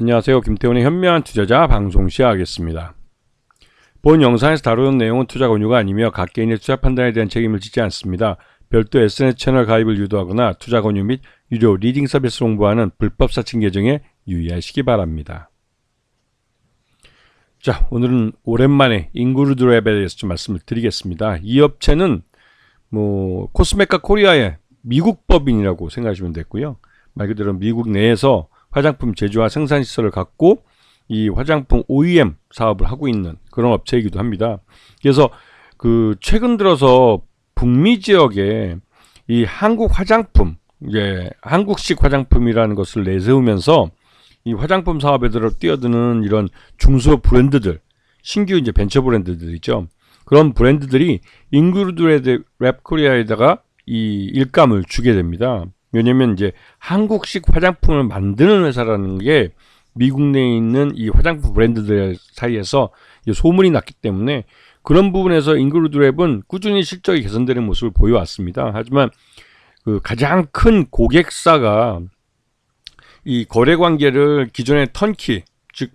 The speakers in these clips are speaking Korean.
안녕하세요. 김태훈의 현명한 투자자 방송 시작하겠습니다. 본 영상에서 다루는 내용은 투자 권유가 아니며 각 개인의 투자 판단에 대한 책임을 지지 않습니다. 별도 SNS 채널 가입을 유도하거나 투자 권유 및 유료 리딩 서비스를 홍보하는 불법 사칭 계정에 유의하시기 바랍니다. 자, 오늘은 오랜만에 인그루드랩에 대해서 좀 말씀을 드리겠습니다. 이 업체는 코스메카 코리아의 미국 법인이라고 생각하시면 되고요. 말 그대로 미국 내에서 화장품 제조와 생산 시설을 갖고 이 화장품 OEM 사업을 하고 있는 그런 업체이기도 합니다. 그래서 최근 들어서 북미 지역에 이 한국 화장품, 한국식 화장품이라는 것을 내세우면서 이 화장품 사업에 뛰어드는 이런 중소 브랜드들, 신규 벤처 브랜드들이죠. 그런 브랜드들이 인그루드랩 코리아에다가 이 일감을 주게 됩니다. 왜냐면 한국식 화장품을 만드는 회사라는 게 미국 내에 있는 이 화장품 브랜드들 사이에서 소문이 났기 때문에 그런 부분에서 인그루드랩은 꾸준히 실적이 개선되는 모습을 보여왔습니다. 하지만 가장 큰 고객사가 이 거래 관계를 기존의 턴키, 즉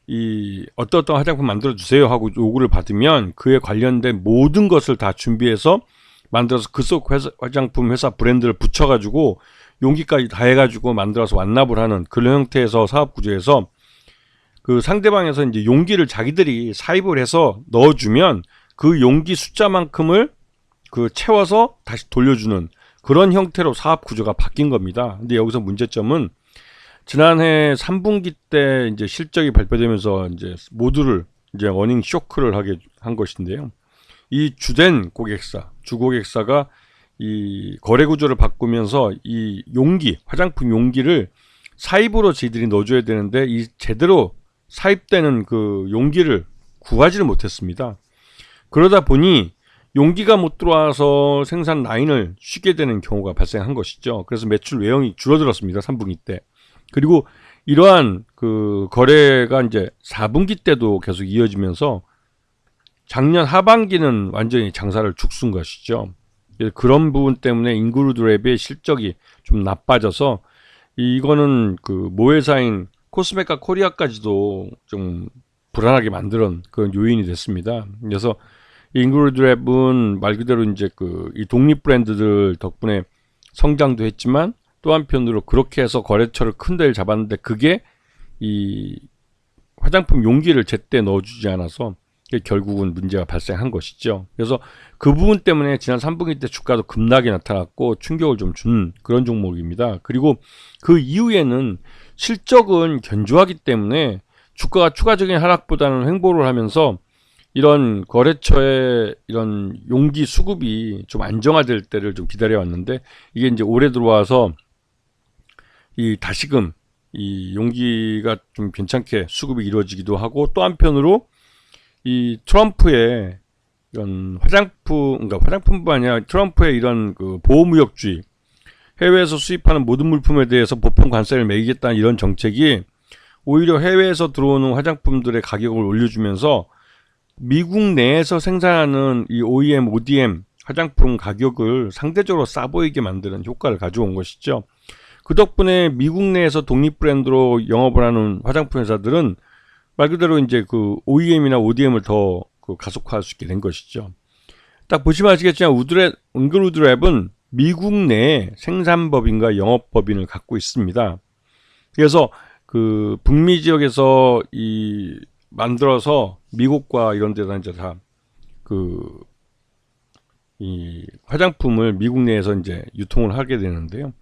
이 어떤 화장품 만들어 주세요 하고 요구를 받으면 그에 관련된 모든 것을 다 준비해서 만들어서 그 속 화장품 회사 브랜드를 붙여가지고 용기까지 다 해가지고 만들어서 완납을 하는 그런 형태에서 사업 구조에서 상대방에서 용기를 자기들이 사입을 해서 넣어주면 그 용기 숫자만큼을 채워서 다시 돌려주는 그런 형태로 사업 구조가 바뀐 겁니다. 근데 여기서 문제점은 지난해 3분기 때 실적이 발표되면서 모두를 어닝 쇼크를 하게 한 것인데요. 이 주된 고객사, 주고객사가 이 거래 구조를 바꾸면서 이 용기, 화장품 용기를 사입으로 저희들이 넣어줘야 되는데 이 제대로 사입되는 용기를 구하지를 못했습니다. 그러다 보니 용기가 못 들어와서 생산 라인을 쉬게 되는 경우가 발생한 것이죠. 그래서 매출 외형이 줄어들었습니다. 3분기 때. 그리고 이러한 거래가 4분기 때도 계속 이어지면서 작년 하반기는 완전히 장사를 죽순 것이죠. 그런 부분 때문에 인그루드랩의 실적이 좀 나빠져서 이거는 모회사인 코스메카 코리아까지도 좀 불안하게 만드는 그런 요인이 됐습니다. 그래서 인그루드랩은 말 그대로 이 독립 브랜드들 덕분에 성장도 했지만 또 한편으로 그렇게 해서 거래처를 큰 데를 잡았는데 그게 이 화장품 용기를 제때 넣어주지 않아서 결국은 문제가 발생한 것이죠. 그래서 그 부분 때문에 지난 3분기 때 주가도 급락이 나타났고 충격을 좀 준 그런 종목입니다. 그리고 그 이후에는 실적은 견조하기 때문에 주가가 추가적인 하락보다는 횡보를 하면서 이런 거래처의 이런 용기 수급이 좀 안정화될 때를 좀 기다려왔는데 이게 올해 들어와서 다시금 이 용기가 좀 괜찮게 수급이 이루어지기도 하고 또 한편으로 이 트럼프의 이런 화장품뿐만 아니라 트럼프의 이런 보호무역주의, 해외에서 수입하는 모든 물품에 대해서 보편 관세를 매기겠다는 이런 정책이 오히려 해외에서 들어오는 화장품들의 가격을 올려주면서 미국 내에서 생산하는 이 OEM, ODM 화장품 가격을 상대적으로 싸 보이게 만드는 효과를 가져온 것이죠. 그 덕분에 미국 내에서 독립 브랜드로 영업을 하는 화장품 회사들은 말 그대로 OEM이나 ODM을 더 가속화할 수 있게 된 것이죠. 딱 보시면 아시겠지만 인그루드랩은 미국 내에 생산법인과 영업법인을 갖고 있습니다. 그래서 북미 지역에서 만들어서 미국과 이런 데다 다 이 화장품을 미국 내에서 유통을 하게 되는데요.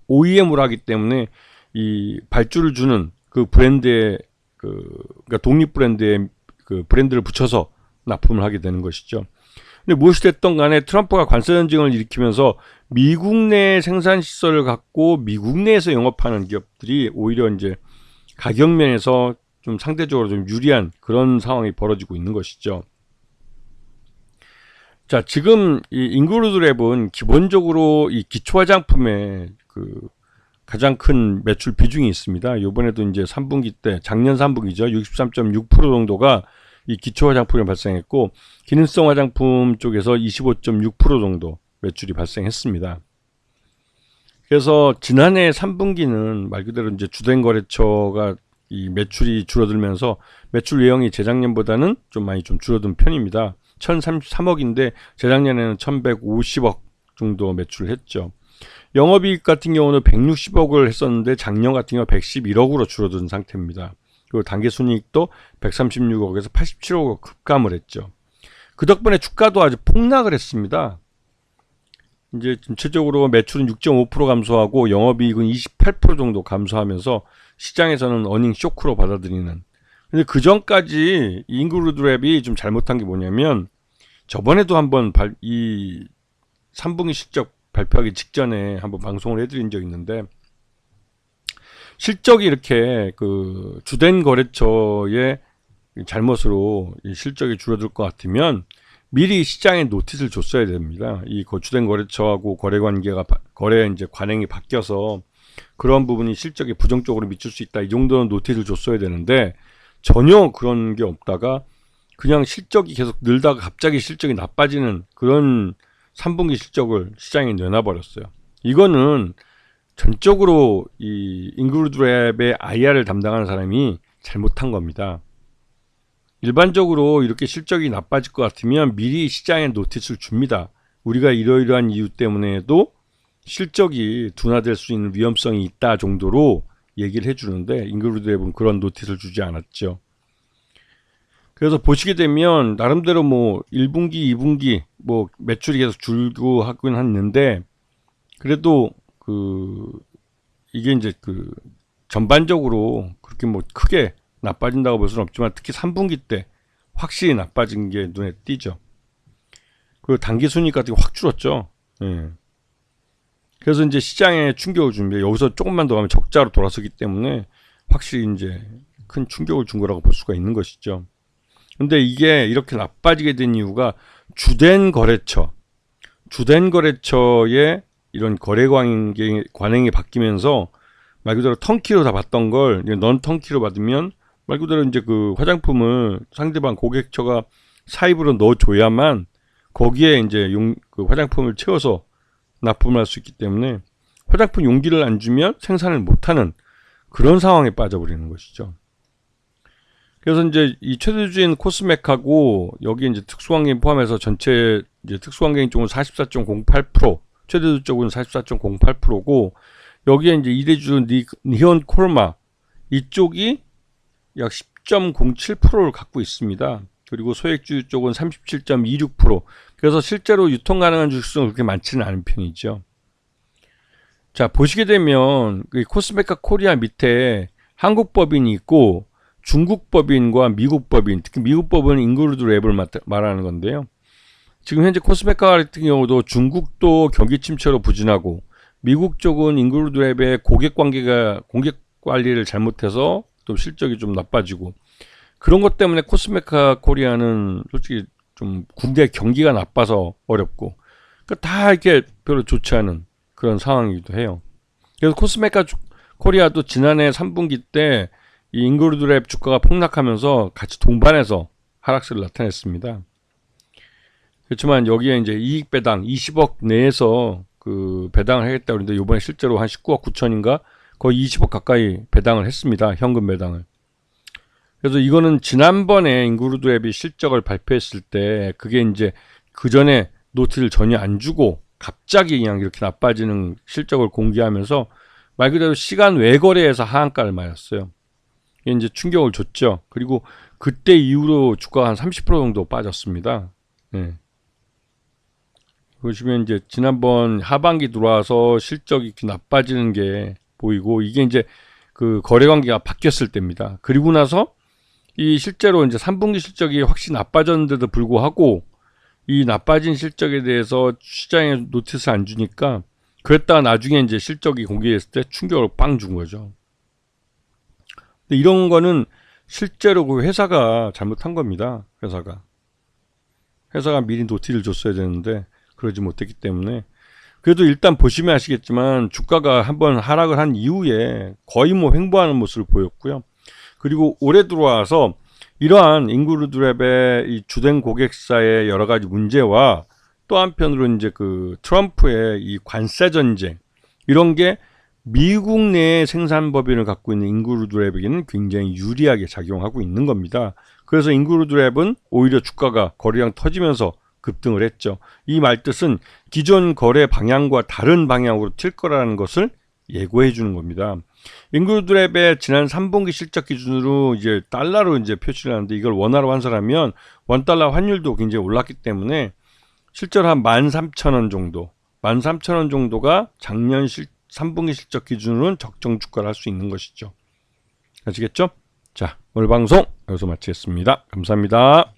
OEM으로 하기 때문에 이 발주를 주는 브랜드의 그러니까 독립 브랜드에 브랜드를 붙여서 납품을 하게 되는 것이죠. 근데 무엇이 됐던 간에 트럼프가 관세 전쟁을 일으키면서 미국 내 생산 시설을 갖고 미국 내에서 영업하는 기업들이 오히려 가격 면에서 좀 상대적으로 좀 유리한 그런 상황이 벌어지고 있는 것이죠. 자, 지금 이 인그루드랩은 기본적으로 이 기초 화장품에 가장 큰 매출 비중이 있습니다. 이번에도 3분기 때, 작년 3분기죠. 63.6% 정도가 이 기초 화장품이 발생했고, 기능성 화장품 쪽에서 25.6% 정도 매출이 발생했습니다. 그래서 지난해 3분기는 말 그대로 이제 주된 거래처가 이 매출이 줄어들면서 매출 예형이 재작년보다는 좀 많이 좀 줄어든 편입니다. 1033억인데 재작년에는 1150억 정도 매출을 했죠. 영업이익 같은 경우는 160억을 했었는데 작년 같은 경우 111억으로 줄어든 상태입니다. 그리고 단기순이익도 136억에서 87억으로 급감을 했죠. 그 덕분에 주가도 아주 폭락을 했습니다. 이제 전체적으로 매출은 6.5% 감소하고 영업이익은 28% 정도 감소하면서 시장에서는 어닝 쇼크로 받아들이는. 근데 그 전까지 인그루드랩이 좀 잘못한 게 뭐냐면 저번에도 한번 이 3분기 실적 발표하기 직전에 한번 방송을 해드린 적이 있는데 실적이 이렇게 그 주된 거래처의 잘못으로 이 실적이 줄어들 것 같으면 미리 시장에 노티스를 줬어야 됩니다. 이 주된 거래처하고 거래 관계가 거래 이제 관행이 바뀌어서 그런 부분이 실적에 부정적으로 미칠 수 있다. 이 정도는 노티스를 줬어야 되는데 전혀 그런 게 없다가 그냥 실적이 계속 늘다가 갑자기 실적이 나빠지는 그런 3분기 실적을 시장에 내놔버렸어요. 이거는 전적으로 이 인그루드랩의 IR을 담당하는 사람이 잘못한 겁니다. 일반적으로 이렇게 실적이 나빠질 것 같으면 미리 시장에 노티스를 줍니다. 우리가 이러이러한 이유 때문에도 실적이 둔화될 수 있는 위험성이 있다 정도로 얘기를 해주는데 인그루드랩은 그런 노티스를 주지 않았죠. 그래서 보시게 되면 나름대로 뭐 1분기, 2분기 뭐 매출이 계속 줄고 하긴 했는데 그래도 이게 이제 전반적으로 그렇게 뭐 크게 나빠진다고 볼 수는 없지만 특히 3분기 때 확실히 나빠진 게 눈에 띄죠. 그리고 단기 순이익 같은 게 확 줄었죠. 예. 그래서 이제 시장에 충격을 줍니다. 여기서 조금만 더 가면 적자로 돌아서기 때문에 확실히 이제 큰 충격을 준 거라고 볼 수가 있는 것이죠. 근데 이게 이렇게 나빠지게 된 이유가 주된 거래처의 이런 거래 관행이 바뀌면서 말 그대로 턴키로 다 받던 걸 넌 턴키로 받으면 말 그대로 이제 그 화장품을 상대방 고객처가 사입으로 넣어줘야만 거기에 이제 그 화장품을 채워서 납품을 할 수 있기 때문에 화장품 용기를 안 주면 생산을 못하는 그런 상황에 빠져버리는 것이죠. 그래서 이제 이 최대주인 코스맥하고 여기 이제 특수환경 포함해서 전체 이제 특수환경 쪽은 44.08%, 최대주 쪽은 44.08%고 여기에 이제 이대주 니온 콜마 이쪽이 약 10.07%를 갖고 있습니다. 그리고 소액주주 쪽은 37.26%. 그래서 실제로 유통 가능한 주식수는 그렇게 많지는 않은 편이죠. 자, 보시게 되면 코스메카 코리아 밑에 한국 법인이 있고 중국 법인과 미국 법인, 특히 미국 법인은 인그루드랩을 말하는 건데요. 지금 현재 코스메카 같은 경우도 중국도 경기 침체로 부진하고 미국 쪽은 인그루드랩의 고객 관리를 잘못해서 또 실적이 좀 나빠지고 그런 것 때문에 코스메카 코리아는 솔직히 좀 국내 경기가 나빠서 어렵고 그러니까 다 이렇게 별로 좋지 않은 그런 상황이기도 해요. 그래서 코스메카 코리아도 지난해 3분기 때 이 인그루드랩 주가가 폭락하면서 같이 동반해서 하락세를 나타냈습니다. 그렇지만 여기에 이제 이익 배당 20억 내에서 그 배당을 하겠다고 그러는데 이번에 실제로 한 19억 9천인가 거의 20억 가까이 배당을 했습니다. 현금 배당을. 그래서 이거는 지난번에 인그루드랩이 실적을 발표했을 때 그게 이제 그 전에 노트를 전혀 안 주고 갑자기 그냥 이렇게 나빠지는 실적을 공개하면서 말 그대로 시간 외거래에서 하한가를 맞았어요. 이게 이제 충격을 줬죠. 그리고 그때 이후로 주가가 한 30% 정도 빠졌습니다. 네. 보시면 이제 지난번 하반기 들어와서 실적이 이렇게 나빠지는 게 보이고 이게 이제 그 거래 관계가 바뀌었을 때입니다. 그리고 나서 이 실제로 이제 3분기 실적이 확실히 나빠졌는데도 불구하고 이 나빠진 실적에 대해서 시장에 노티스 안 주니까 그랬다가 나중에 이제 실적이 공개됐을 때 충격을 빵 준 거죠. 근데 이런 거는 실제로 그 회사가 잘못한 겁니다. 회사가 미리 노티를 줬어야 되는데 그러지 못했기 때문에 그래도 일단 보시면 아시겠지만 주가가 한번 하락을 한 이후에 거의 뭐 횡보하는 모습을 보였고요. 그리고 올해 들어와서 이러한 인그루드랩의 이 주된 고객사의 여러 가지 문제와 또 한편으로 이제 그 트럼프의 이 관세 전쟁 이런 게 미국 내 생산법인을 갖고 있는 인그루드랩에게는 굉장히 유리하게 작용하고 있는 겁니다. 그래서 인그루드랩은 오히려 주가가 거래량 터지면서 급등을 했죠. 이 말뜻은 기존 거래 방향과 다른 방향으로 튈 거라는 것을 예고해 주는 겁니다. 인그루드랩의 지난 3분기 실적 기준으로 이제 달러로 이제 표시를 하는데, 이걸 원화로 환산하면 원달러 환율도 굉장히 올랐기 때문에 실제로 한 13,000원 정도, 13,000원 정도가 작년 3분기 실적 기준으로는 적정 주가를 할 수 있는 것이죠. 아시겠죠? 자, 오늘 방송 여기서 마치겠습니다. 감사합니다.